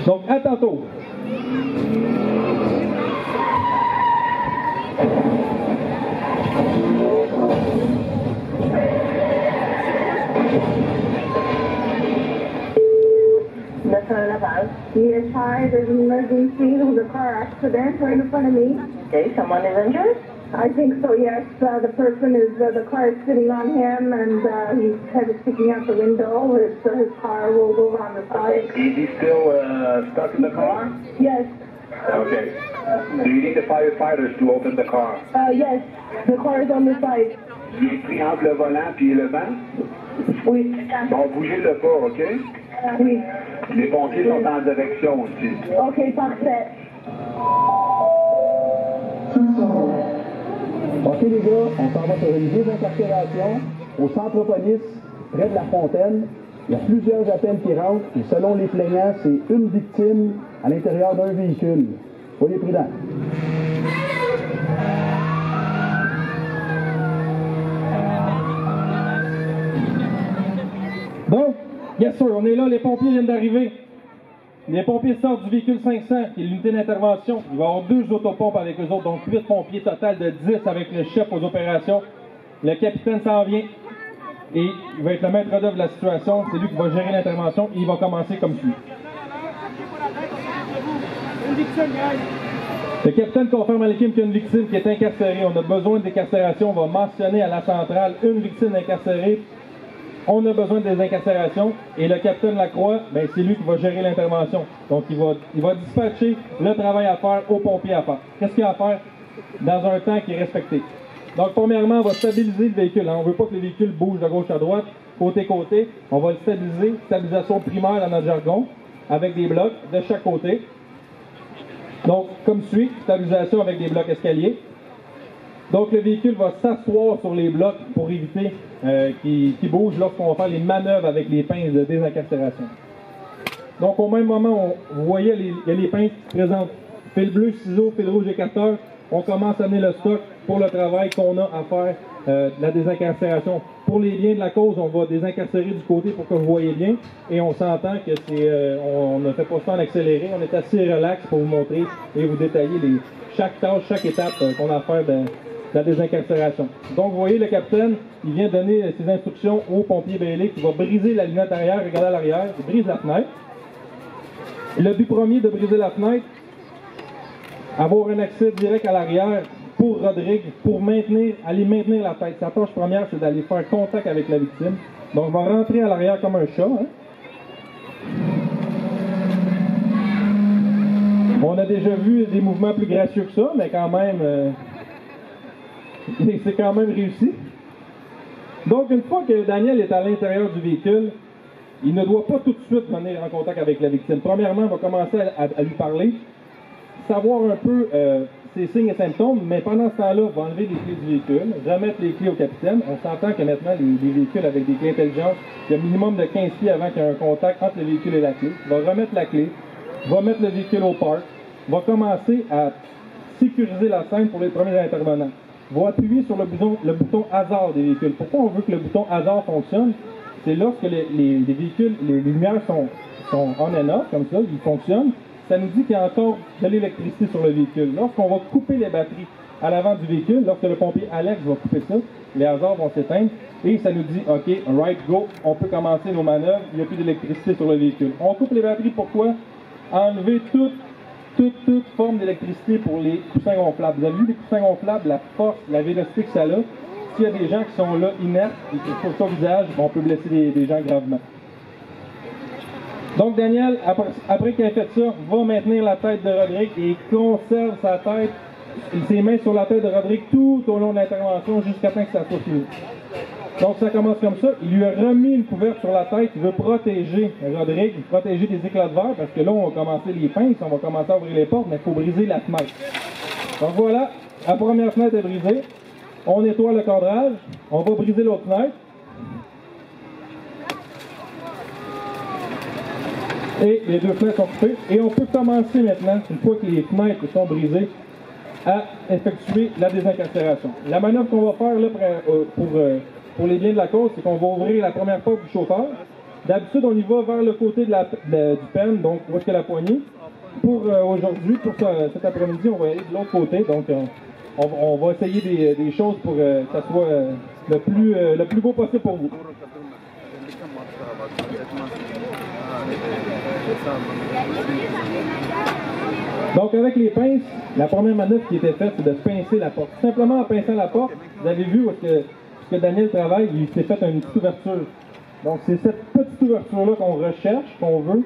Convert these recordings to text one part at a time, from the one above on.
Donc, à tantôt. Yes, hi, there's an emergency. There was a car accident right in front of me. Okay, someone is injured? I think so, yes. The person is, the car is sitting on him and his head is sticking out the window. His car rolled over on the side. Is he still stuck in the car? Yes. Okay. Do you need the firefighters to open the car? Yes, the car is on the side. Il est pris entre le volant et le banc? Oui. Bon, bougez-le pas, OK? Oui. Les pompiers sont en direction aussi. OK, parfait. OK, les gars, on s'en va sur une désincarcération au centre police, près de la Fontaine. Il y a plusieurs appels qui rentrent et selon les plaignants, c'est une victime à l'intérieur d'un véhicule. Soyez prudents. Donc, bien sûr, on est là, les pompiers viennent d'arriver. Les pompiers sortent du véhicule 500, qui est l'unité d'intervention. Il va y avoir 2 autopompes avec eux autres, donc 8 pompiers, total de 10 avec le chef aux opérations. Le capitaine s'en vient et il va être le maître d'œuvre de la situation. C'est lui qui va gérer l'intervention et il va commencer comme suit. Le capitaine confirme à l'équipe qu'il y a une victime qui est incarcérée. On a besoin de décarcération. On va mentionner à la centrale une victime incarcérée. On a besoin de désincarcération et le capitaine Lacroix, ben, c'est lui qui va gérer l'intervention. Donc, il va dispatcher le travail à faire aux pompiers à faire. Qu'est-ce qu'il y a à faire dans un temps qui est respecté? Donc, premièrement, on va stabiliser le véhicule. On ne veut pas que le véhicule bouge de gauche à droite, côté-côté. On va le stabiliser, stabilisation primaire dans notre jargon, avec des blocs de chaque côté. Donc, comme suit, stabilisation avec des blocs escaliers. Donc, le véhicule va s'asseoir sur les blocs pour éviter qu'il bouge lorsqu'on va faire les manœuvres avec les pinces de désincarcération. Donc, au même moment, vous voyez, il y a les pinces qui se présentent. Fil bleu, ciseaux, fil rouge, écarteur. On commence à amener le stock pour le travail qu'on a à faire de la désincarcération. Pour les biens de la cause, on va désincarcérer du côté pour que vous voyez bien. Et on s'entend que on ne fait pas ça en accéléré. On est assez relax pour vous montrer et vous détailler chaque tâche, chaque étape qu'on a à faire de la désincarcération. Donc, vous voyez, le capitaine, il vient donner ses instructions au pompier Bailey qui va briser la lunette arrière. Regardez à l'arrière, il brise la fenêtre. Le but premier de briser la fenêtre, avoir un accès direct à l'arrière pour Rodrigue, pour aller maintenir la tête. Sa tâche première, c'est d'aller faire contact avec la victime. Donc, il va rentrer à l'arrière comme un chat. Hein? On a déjà vu des mouvements plus gracieux que ça, mais quand même, c'est quand même réussi. Donc, une fois que Daniel est à l'intérieur du véhicule, il ne doit pas tout de suite venir en contact avec la victime. Premièrement, on va commencer à lui parler, savoir un peu ses signes et symptômes, mais pendant ce temps-là, on va enlever les clés du véhicule, remettre les clés au capitaine. On s'entend que maintenant, les véhicules avec des clés intelligentes, il y a un minimum de 15 pieds avant qu'il y ait un contact entre le véhicule et la clé. Il va remettre la clé, va mettre le véhicule au parc, va commencer à sécuriser la scène pour les premiers intervenants. Va appuyer sur le bouton hasard des véhicules. Pourquoi on veut que le bouton hasard fonctionne? C'est lorsque les véhicules, les lumières sont on and off, comme ça, ils fonctionnent. Ça nous dit qu'il y a encore de l'électricité sur le véhicule. Lorsqu'on va couper les batteries à l'avant du véhicule, lorsque le pompier Alex va couper ça, les hasards vont s'éteindre et ça nous dit, OK, right, go, on peut commencer nos manœuvres, il n'y a plus d'électricité sur le véhicule. On coupe les batteries, pourquoi? Enlever toute forme d'électricité pour les coussins gonflables. Vous avez vu les coussins gonflables, la force, la vélocité que ça a? S'il y a des gens qui sont là inertes et qui ne pas au visage, on peut blesser des gens gravement. Donc Daniel, après qu'il ait fait ça, va maintenir la tête de Rodrigue et conserve sa tête, ses mains sur la tête de Rodrigue tout au long de l'intervention jusqu'à temps que ça soit fini. Donc ça commence comme ça. Il lui a remis une couverte sur la tête. Il veut protéger Rodrigue, protéger des éclats de verre parce que là, on va commencer les pinces, on va commencer à ouvrir les portes, mais il faut briser la fenêtre. Donc voilà, la première fenêtre est brisée. On nettoie le cadrage. On va briser l'autre fenêtre. Et les deux fenêtres sont coupées. Et on peut commencer maintenant, une fois que les fenêtres sont brisées, à effectuer la désincarcération. La manœuvre qu'on va faire là, pour les biens de la cause, c'est qu'on va ouvrir la première porte du chauffeur. D'habitude, on y va vers le côté du pen, donc où est-ce que la poignée. Pour aujourd'hui, pour cet après-midi, on va aller de l'autre côté. Donc, on va essayer des choses pour que ça soit le plus beau possible pour vous. Donc, avec les pinces, la première manœuvre qui était faite, c'est de pincer la porte. Simplement en pinçant la porte, vous avez vu où est-ce que Daniel travaille, il s'est fait une petite ouverture. Donc, c'est cette petite ouverture-là qu'on recherche, qu'on veut.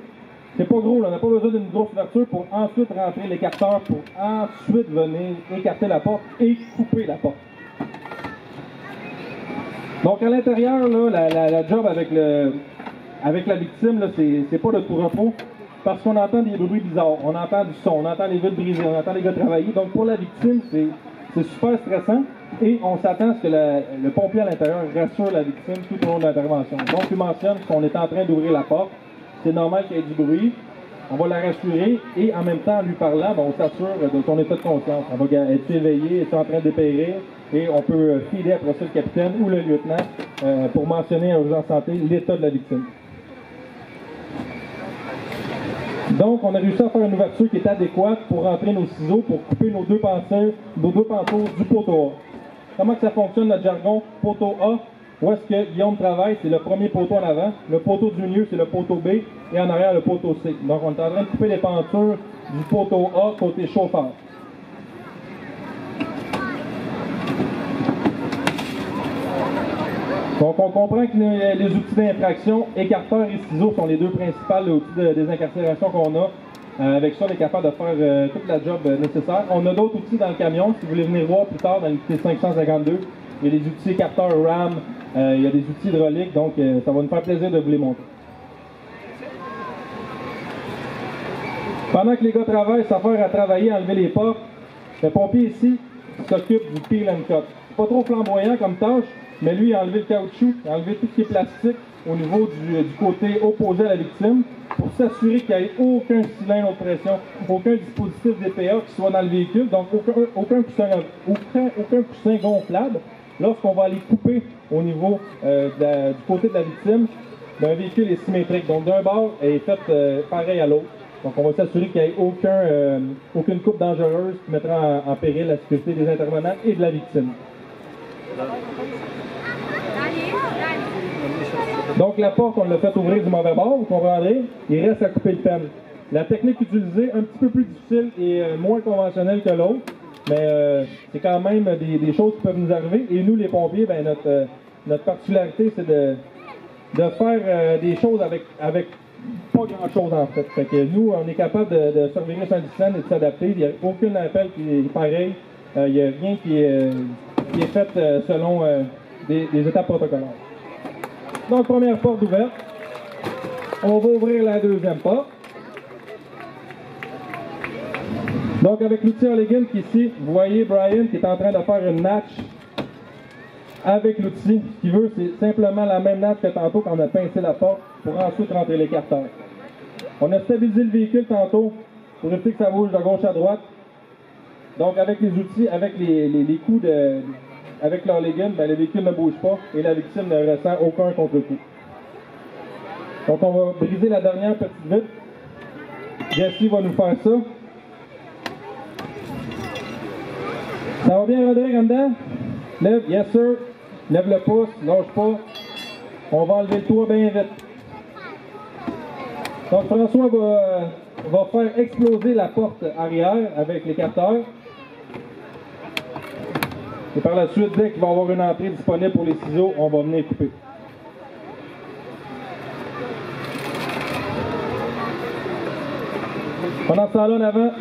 C'est pas gros, là. On n'a pas besoin d'une grosse ouverture pour ensuite rentrer l'écarteur, pour ensuite venir écarter la porte et couper la porte. Donc, à l'intérieur, là, la job avec la victime, là, c'est pas de tout repos, parce qu'on entend des bruits bizarres, on entend du son, on entend les vitres brisées, on entend les gars travailler. Donc, pour la victime, c'est super stressant et on s'attend à ce que le pompier à l'intérieur rassure la victime tout au long de l'intervention. Donc, il mentionne qu'on est en train d'ouvrir la porte, c'est normal qu'il y ait du bruit, on va la rassurer et en même temps, en lui parlant, on s'assure de son état de conscience. On va être éveillé, est en train de dépérir et on peut filer après ça le capitaine ou le lieutenant pour mentionner à urgence santé l'état de la victime. Donc, on a réussi à faire une ouverture qui est adéquate pour rentrer nos ciseaux, pour couper nos deux pantours du poteau A. Comment que ça fonctionne, notre jargon? Poteau A, où est-ce que Guillaume travaille? C'est le premier poteau en avant. Le poteau du milieu, c'est le poteau B. Et en arrière, le poteau C. Donc, on est en train de couper les pentures du poteau A côté chauffeur. Donc, on comprend que les outils d'infraction, écarteurs et ciseaux sont les deux principales outils des incarcérations qu'on a. Avec ça, on est capable de faire toute la job nécessaire. On a d'autres outils dans le camion. Si vous voulez venir voir plus tard dans l'unité 552, il y a des outils écarteurs RAM, il y a des outils hydrauliques, donc ça va nous faire plaisir de vous les montrer. Pendant que les gars travaillent, s'affairent à travailler, à enlever les portes, le pompier ici s'occupe du peel and cut. C'est pas trop flamboyant comme tâche, mais lui, il a enlevé le caoutchouc, il a enlevé tout ce qui est plastique au niveau du côté opposé à la victime pour s'assurer qu'il n'y ait aucun cylindre haute pression, aucun dispositif DPA qui soit dans le véhicule, donc aucun coussin gonflable. Lorsqu'on va aller couper au niveau du côté de la victime, un véhicule est symétrique. Donc d'un bord est fait pareil à l'autre. Donc on va s'assurer qu'il n'y ait aucune coupe dangereuse qui mettra en péril la sécurité des intervenants et de la victime. Donc la porte, on l'a fait ouvrir du mauvais bord, vous comprendrez. Il reste à couper le pen. La technique utilisée, un petit peu plus difficile et moins conventionnelle que l'autre, mais c'est quand même des choses qui peuvent nous arriver. Et nous, les pompiers, notre particularité, c'est de faire des choses avec pas grand-chose en fait. Fait que nous, on est capable de surveiller son distance et de s'adapter. Il n'y a aucun appel qui est pareil. Il n'y a rien qui est fait selon des étapes protocolaires. Donc, première porte ouverte. On va ouvrir la deuxième porte. Donc, avec l'outil Elegant ici, vous voyez Brian qui est en train de faire une natch avec l'outil. Ce qu'il veut, c'est simplement la même natch que tantôt quand on a pincé la porte pour ensuite rentrer l'écarteur. On a stabilisé le véhicule tantôt pour éviter que ça bouge de gauche à droite. Donc, avec les outils, avec les coups avec leur Elegant, le véhicule ne bouge pas et la victime ne ressent aucun contre-coup. Donc, on va briser la dernière petite vitre. Jesse va nous faire ça. Ça va bien, Rodrigue, en dedans? Lève, yes sir. Lève le pouce, lâche pas. On va enlever le toit bien vite. Donc, François va faire exploser la porte arrière avec l'écarteur. Et par la suite, dès qu'il va y avoir une entrée disponible pour les ciseaux, on va venir couper. Pendant ce temps-là, en avant,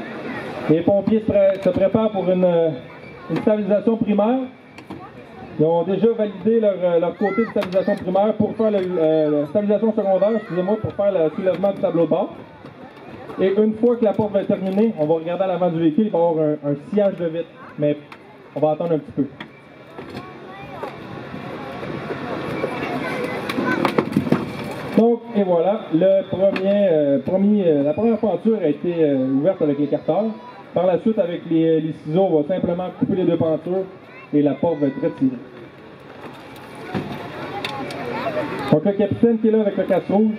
les pompiers se préparent pour une stabilisation primaire. Ils ont déjà validé leur côté de stabilisation primaire pour faire la stabilisation secondaire, excusez-moi, pour faire le soulèvement du tableau de bord. Et une fois que la porte va être terminée, on va regarder à l'avant du véhicule, il va y avoir un sillage de vitre. Mais on va attendre un petit peu. Donc, et voilà, la première penture a été ouverte avec l'écarteur. Par la suite, avec les ciseaux, on va simplement couper les deux pentures et la porte va être retirée. Donc le capitaine qui est là avec le casque rouge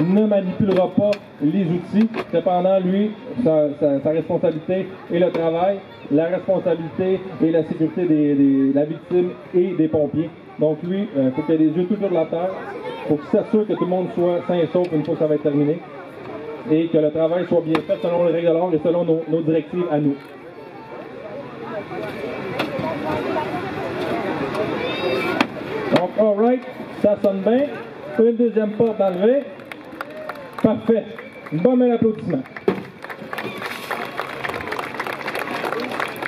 ne manipulera pas les outils. Cependant, lui, sa responsabilité est le travail, la responsabilité et la sécurité de la victime et des pompiers. Donc lui, il faut qu'il ait les yeux tout sur la terre, il faut qu'il s'assure que tout le monde soit sain et sauf une fois que ça va être terminé et que le travail soit bien fait selon les règles de l'art et selon nos directives à nous. Donc, alright, ça sonne bien. Une deuxième porte enlevée. Parfait. Une bonne main d'applaudissement.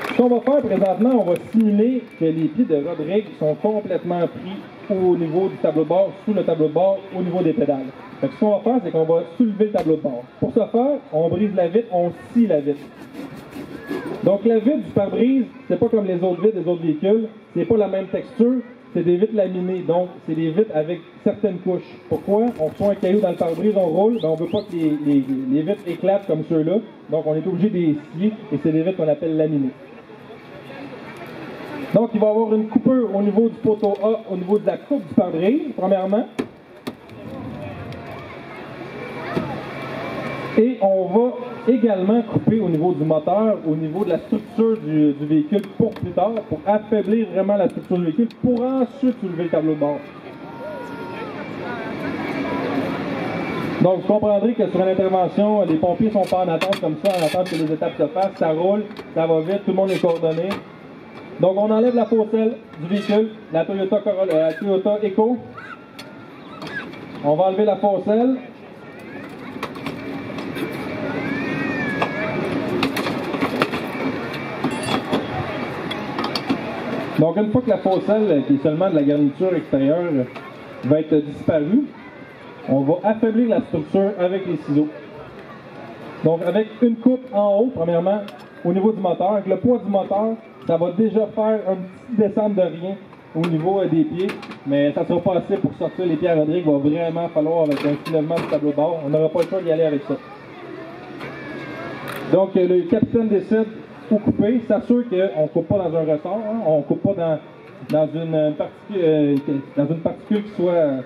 Ce qu'on va faire présentement, on va simuler que les pieds de Rodrigue sont complètement pris au niveau du tableau de bord, sous le tableau de bord, au niveau des pédales. Donc, ce qu'on va faire, c'est qu'on va soulever le tableau de bord. Pour ce faire, on brise la vitre, on scie la vitre. Donc, la vitre du pare-brise, c'est pas comme les autres vitres des autres véhicules. C'est pas la même texture. C'est des vitres laminées, donc c'est des vitres avec certaines couches. Pourquoi? On reçoit un caillou dans le pare-brise, on roule, ben on veut pas que les vitres éclatent comme ceux-là, donc on est obligé de les scier, et c'est des vitres qu'on appelle laminées. Donc il va y avoir une coupure au niveau du poteau A, au niveau de la coupe du pare-brise, premièrement. Et on va également couper au niveau du moteur, au niveau de la structure du véhicule pour plus tard, pour affaiblir vraiment la structure du véhicule, pour ensuite soulever le tableau de bord. Donc vous comprendrez que sur une intervention, les pompiers sont pas en attente comme ça, en attente que les étapes se fassent, ça roule, ça va vite, tout le monde est coordonné. Donc on enlève la fauselle du véhicule, la Toyota Echo. On va enlever la fauselle. Donc, une fois que la fauselle, qui est seulement de la garniture extérieure, va être disparue, on va affaiblir la structure avec les ciseaux. Donc, avec une coupe en haut, premièrement, au niveau du moteur, avec le poids du moteur, ça va déjà faire une petite descente de rien au niveau des pieds, mais ça ne sera pas assez pour sortir les pieds à Rodrigue. Il va vraiment falloir, avec un soulèvement du tableau de bord, on n'aura pas le choix d'y aller avec ça. Donc, le capitaine décide où couper, s'assure qu'on ne coupe pas dans un ressort, hein, on ne coupe pas dans une particule qui soit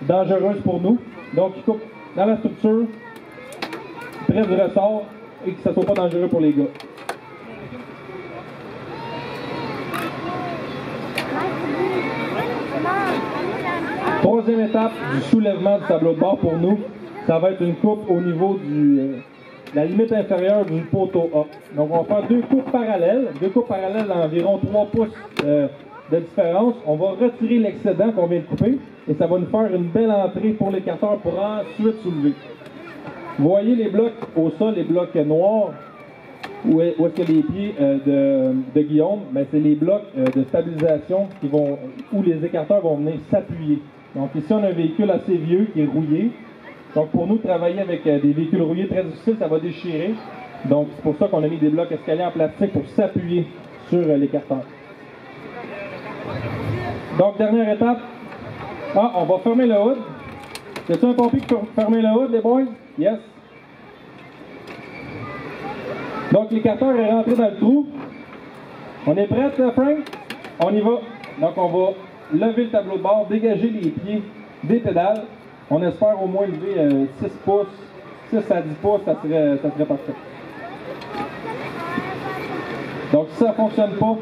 dangereuse pour nous. Donc, il coupe dans la structure, près du ressort, et que ça ne soit pas dangereux pour les gars. Troisième étape du soulèvement du tableau de bord pour nous, ça va être une coupe au niveau de la limite inférieure du poteau A. Donc on va faire deux coupes parallèles d'environ 3 pouces de différence. On va retirer l'excédent qu'on vient de couper et ça va nous faire une belle entrée pour l'écarteur pour ensuite soulever. Vous voyez les blocs au sol, les blocs noirs, où est-ce que les pieds de Guillaume, ben c'est les blocs de stabilisation où les écarteurs vont venir s'appuyer. Donc ici on a un véhicule assez vieux qui est rouillé. Donc pour nous, travailler avec des véhicules rouillés très difficiles, ça va déchirer. Donc c'est pour ça qu'on a mis des blocs escaliers en plastique pour s'appuyer sur l'écarteur. Donc dernière étape, on va fermer le hood. C'est-tu un pompier qui peut fermer le hood, les boys? Yes. Donc l'écarteur est rentré dans le trou. On est prêts, Frank? On y va. Donc on va lever le tableau de bord, dégager les pieds des pédales. On espère au moins lever 6 pouces, 6 à 10 pouces, ça serait parfait. Donc si ça ne fonctionne pas,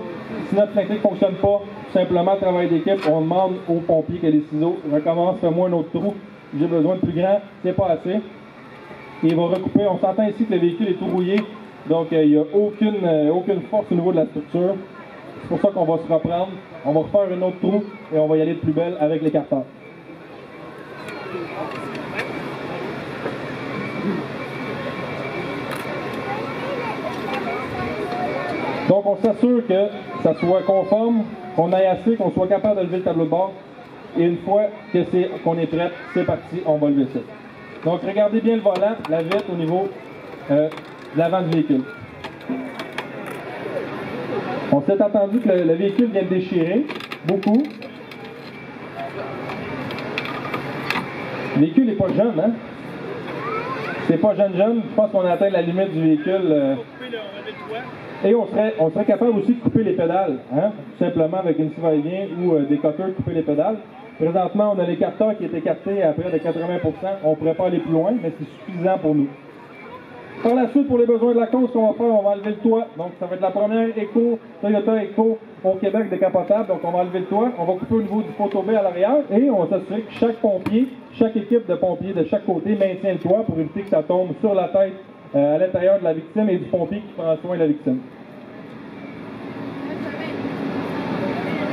si notre flinguerie ne fonctionne pas, simplement travail d'équipe, on demande aux pompiers que les ciseaux recommencent, fais-moi un autre trou, j'ai besoin de plus grand, c'est pas assez. Et il va recouper, on s'entend ici que le véhicule est tout rouillé, donc il n'y a aucune force au niveau de la structure. C'est pour ça qu'on va se reprendre, on va refaire un autre trou et on va y aller de plus belle avec l'écarteur. Donc on s'assure que ça soit conforme, qu'on aille assez, qu'on soit capable de lever le tableau de bord. Et une fois qu'on est prêt, c'est parti, on va lever ça. Donc regardez bien le volant, la vitre au niveau de l'avant du véhicule. On s'est entendu que le véhicule vient de déchirer, beaucoup. Le véhicule n'est pas jeune, hein? C'est pas jeune. Je pense qu'on a atteint la limite du véhicule. Et on serait capable aussi de couper les pédales, hein? Tout simplement avec une scie va-et-vient ou des cutters, couper les pédales. Présentement, on a l'écarteur qui est écarté à près de 80%. On ne pourrait pas aller plus loin, mais c'est suffisant pour nous. Par la suite, pour les besoins de la cause, ce qu'on va faire, on va enlever le toit. Donc, ça va être la première Toyota Eco au Québec décapotable. Donc, on va enlever le toit. On va couper au niveau du poteau B à l'arrière et on va s'assurer que chaque pompier, chaque équipe de pompiers de chaque côté maintient le toit pour éviter que ça tombe sur la tête à l'intérieur de la victime et du pompier qui prend soin de la victime.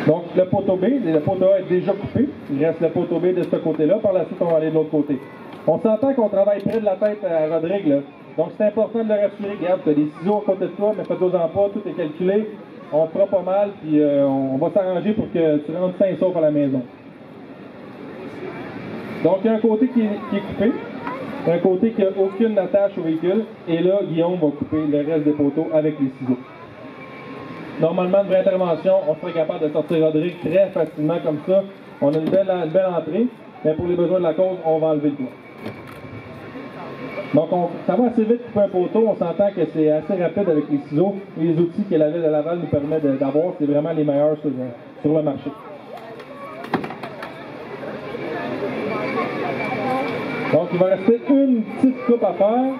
Donc, le poteau B, le poteau A est déjà coupé. Il reste le poteau B de ce côté-là. Par la suite, on va aller de l'autre côté. On s'entend qu'on travaille près de la tête à Rodrigue, là. Donc, c'est important de le rassurer. Regarde, tu as des ciseaux à côté de toi, mais fais-toi-en pas, tout est calculé. On te fera pas mal, puis on va s'arranger pour que tu rentres sain et sauf à la maison. Donc, il y a un côté qui est coupé, un côté qui n'a aucune attache au véhicule, et là, Guillaume va couper le reste des poteaux avec les ciseaux. Normalement, une vraie intervention, on serait capable de sortir Rodrigue très facilement comme ça. On a une belle entrée, mais pour les besoins de la cause, on va enlever le toit. Donc, ça va assez vite couper un poteau. On s'entend que c'est assez rapide avec les ciseaux et les outils que la Ville de Laval nous permet d'avoir. C'est vraiment les meilleurs sur le marché. Donc, il va rester une petite coupe à faire.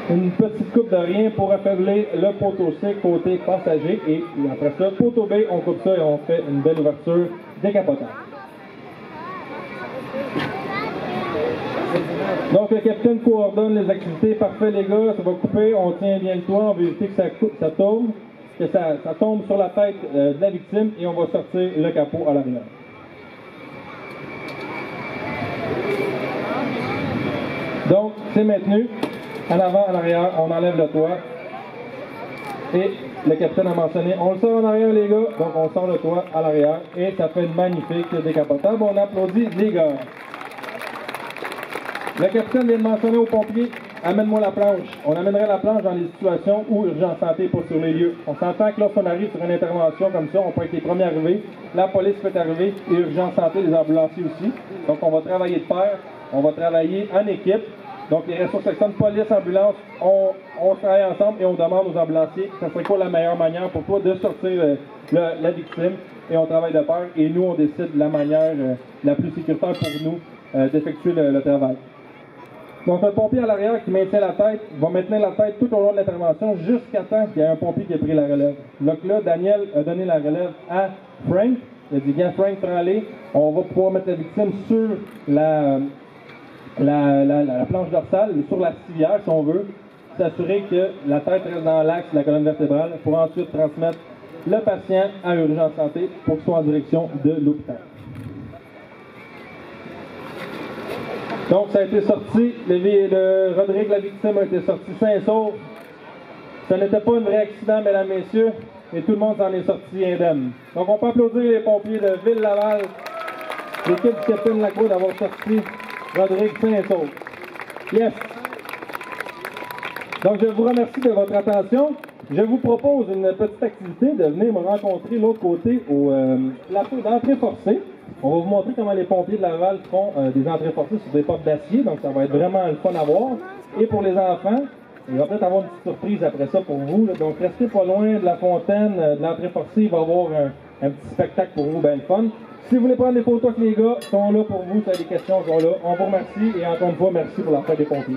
Une petite coupe de rien pour affaiblir le poteau C côté passager. Et après ça, poteau B, on coupe ça et on fait une belle ouverture décapotable. Donc, le capitaine coordonne les activités. Parfait, les gars, ça va couper. On tient bien le toit. On va éviter que ça tourne, que ça tombe sur la tête de la victime et on va sortir le capot à l'arrière. Donc, c'est maintenu. En avant, en arrière, on enlève le toit. Et le capitaine a mentionné, on le sort en arrière, les gars. Donc, on sort le toit à l'arrière et ça fait une magnifique décapotable. On applaudit les gars. Le capitaine vient de mentionner aux pompiers, amène-moi la planche. On amènerait la planche dans les situations où urgence santé n'est pas sur les lieux. On s'entend que lorsqu'on arrive sur une intervention comme ça, on peut être les premiers arrivés, la police peut arriver et urgence santé, les ambulanciers aussi. Donc on va travailler de pair, on va travailler en équipe. Donc les ressources sections de police, ambulance, on travaille ensemble et on demande aux ambulanciers, ça serait quoi la meilleure manière pour toi de sortir la victime et on travaille de pair et nous on décide la manière la plus sécuritaire pour nous d'effectuer le travail. Donc, le pompier à l'arrière qui maintient la tête va maintenir la tête tout au long de l'intervention jusqu'à temps qu'il y ait un pompier qui a pris la relève. Donc là, Daniel a donné la relève à Frank. Il a dit, bien, Frank, prends-les. On va pouvoir mettre la victime sur la planche dorsale, sur la civière, si on veut, s'assurer que la tête reste dans l'axe de la colonne vertébrale pour ensuite transmettre le patient à urgence santé pour qu'il soit en direction de l'hôpital. Donc, ça a été sorti, Rodrigue, la victime, a été sorti sain et sauf. Ça n'était pas un vrai accident, mesdames et messieurs, et tout le monde s'en est sorti indemne. Donc, on peut applaudir les pompiers de Ville-Laval, l'équipe du capitaine Lacroix d'avoir sorti Rodrigue sain et sauf. Yes! Donc, je vous remercie de votre attention. Je vous propose une petite activité de venir me rencontrer l'autre côté au plateau d'entrée forcée. On va vous montrer comment les pompiers de Laval font des entrées forcées sur des portes d'acier, donc ça va être vraiment le fun à voir. Et pour les enfants, il va peut-être avoir une petite surprise après ça pour vous. Là. Donc restez pas loin de la fontaine, de l'entrée forcée, il va y avoir un petit spectacle pour vous, bien le fun. Si vous voulez prendre des photos avec les gars, ils sont là pour vous, si vous avez des questions, ils sont là. On vous remercie et encore une fois, merci pour la fête des pompiers.